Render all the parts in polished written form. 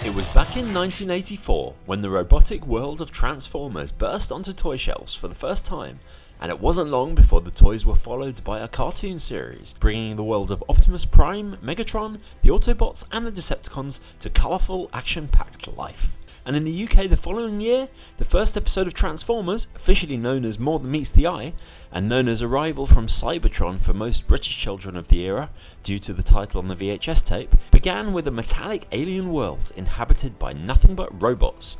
It was back in 1984 when the robotic world of Transformers burst onto toy shelves for the first time, and it wasn't long before the toys were followed by a cartoon series, bringing the world of Optimus Prime, Megatron, the Autobots and the Decepticons to colourful, action-packed life. And in the UK the following year, the first episode of Transformers, officially known as More Than Meets the Eye, and known as Arrival from Cybertron for most British children of the era, due to the title on the VHS tape, began with a metallic alien world inhabited by nothing but robots.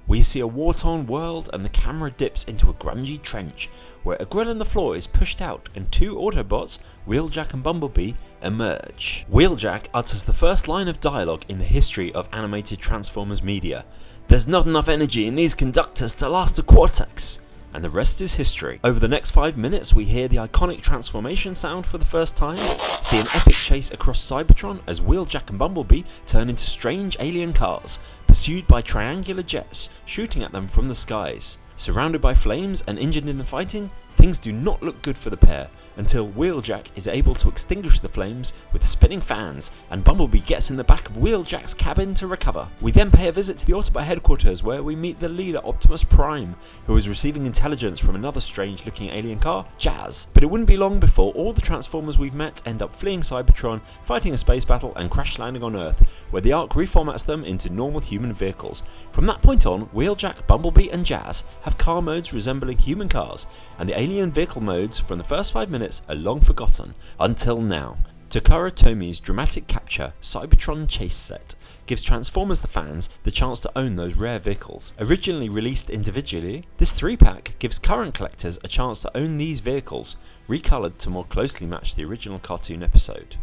We see a war-torn world and the camera dips into a grungy trench, where a grill in the floor is pushed out and two Autobots, Wheeljack and Bumblebee, emerge. Wheeljack utters the first line of dialogue in the history of animated Transformers media. "There's not enough energy in these conductors to last a Cortex." And the rest is history. Over the next 5 minutes we hear the iconic transformation sound for the first time, see an epic chase across Cybertron as Wheeljack and Bumblebee turn into strange alien cars, pursued by triangular jets shooting at them from the skies. Surrounded by flames and injured in the fighting, things do not look good for the pair, until Wheeljack is able to extinguish the flames with spinning fans, and Bumblebee gets in the back of Wheeljack's cabin to recover. We then pay a visit to the Autobot headquarters, where we meet the leader Optimus Prime, who is receiving intelligence from another strange looking alien car, Jazz. But it wouldn't be long before all the Transformers we've met end up fleeing Cybertron, fighting a space battle and crash landing on Earth, where the Ark reformats them into normal human vehicles. From that point on, Wheeljack, Bumblebee and Jazz have car modes resembling human cars, and the alien vehicle modes from the first 5 minutes are long forgotten, until now. Takara Tomy's Dramatic Capture Cybertron Chase set gives Transformers the fans the chance to own those rare vehicles. Originally released individually, this 3-pack gives current collectors a chance to own these vehicles, recoloured to more closely match the original cartoon episode.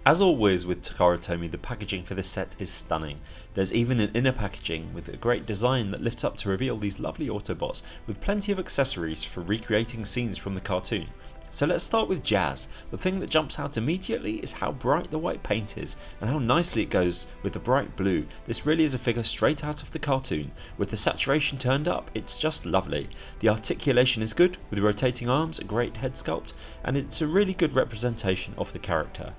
As always with Takara Tomy, the packaging for this set is stunning. There's even an inner packaging with a great design that lifts up to reveal these lovely Autobots, with plenty of accessories for recreating scenes from the cartoon. So let's start with Jazz. The thing that jumps out immediately is how bright the white paint is, and how nicely it goes with the bright blue. This really is a figure straight out of the cartoon. With the saturation turned up, it's just lovely. The articulation is good, with rotating arms, a great head sculpt, and it's a really good representation of the character.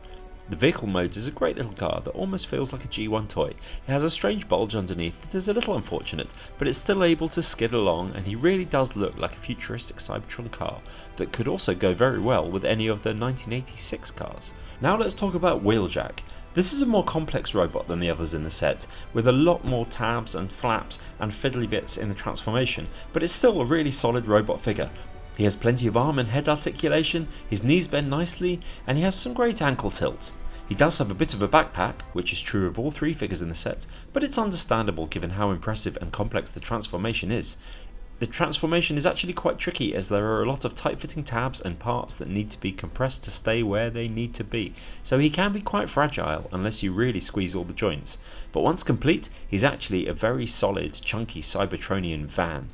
The vehicle mode is a great little car that almost feels like a G1 toy. It has a strange bulge underneath that is a little unfortunate, but it's still able to skid along, and he really does look like a futuristic Cybertron car that could also go very well with any of the 1986 cars. Now let's talk about Wheeljack. This is a more complex robot than the others in the set, with a lot more tabs and flaps and fiddly bits in the transformation, but it's still a really solid robot figure. He has plenty of arm and head articulation, his knees bend nicely, and he has some great ankle tilt. He does have a bit of a backpack, which is true of all 3 figures in the set, but it's understandable given how impressive and complex the transformation is. The transformation is actually quite tricky, as there are a lot of tight-fitting tabs and parts that need to be compressed to stay where they need to be, so he can be quite fragile unless you really squeeze all the joints. But once complete, he's actually a very solid, chunky Cybertronian van.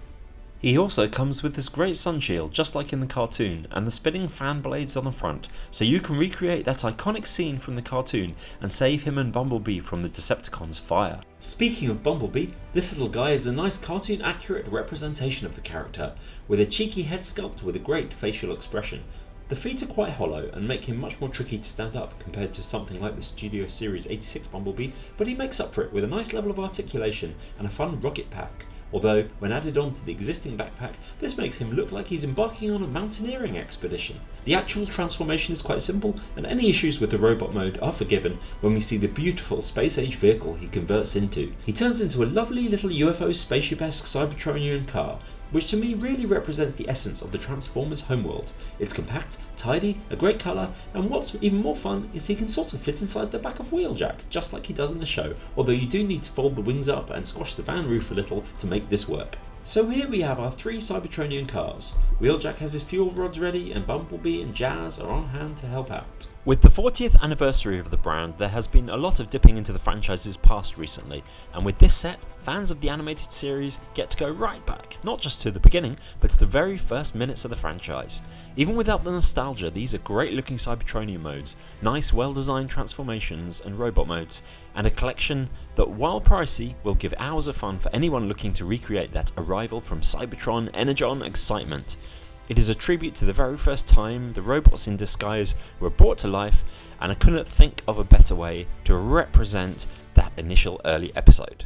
He also comes with this great sun shield, just like in the cartoon, and the spinning fan blades on the front, so you can recreate that iconic scene from the cartoon and save him and Bumblebee from the Decepticons' fire. Speaking of Bumblebee, this little guy is a nice cartoon accurate representation of the character, with a cheeky head sculpt with a great facial expression. The feet are quite hollow and make him much more tricky to stand up compared to something like the Studio Series 86 Bumblebee, but he makes up for it with a nice level of articulation and a fun rocket pack. Although, when added on to the existing backpack, this makes him look like he's embarking on a mountaineering expedition. The actual transformation is quite simple, and any issues with the robot mode are forgiven when we see the beautiful space-age vehicle he converts into. He turns into a lovely little UFO spaceship-esque Cybertronian car, which to me really represents the essence of the Transformers homeworld. It's compact, tidy, a great colour, and what's even more fun is he can sort of fit inside the back of Wheeljack, just like he does in the show, although you do need to fold the wings up and squash the van roof a little to make this work. So here we have our 3 Cybertronian cars. Wheeljack has his fuel rods ready, and Bumblebee and Jazz are on hand to help out. With the 40th anniversary of the brand, there has been a lot of dipping into the franchise's past recently, and with this set, fans of the animated series get to go right back, not just to the beginning, but to the very first minutes of the franchise. Even without the nostalgia, these are great looking Cybertronian modes, nice well designed transformations and robot modes, and a collection that, while pricey, will give hours of fun for anyone looking to recreate that Arrival from Cybertron Energon excitement. It is a tribute to the very first time the robots in disguise were brought to life, and I couldn't think of a better way to represent that initial early episode.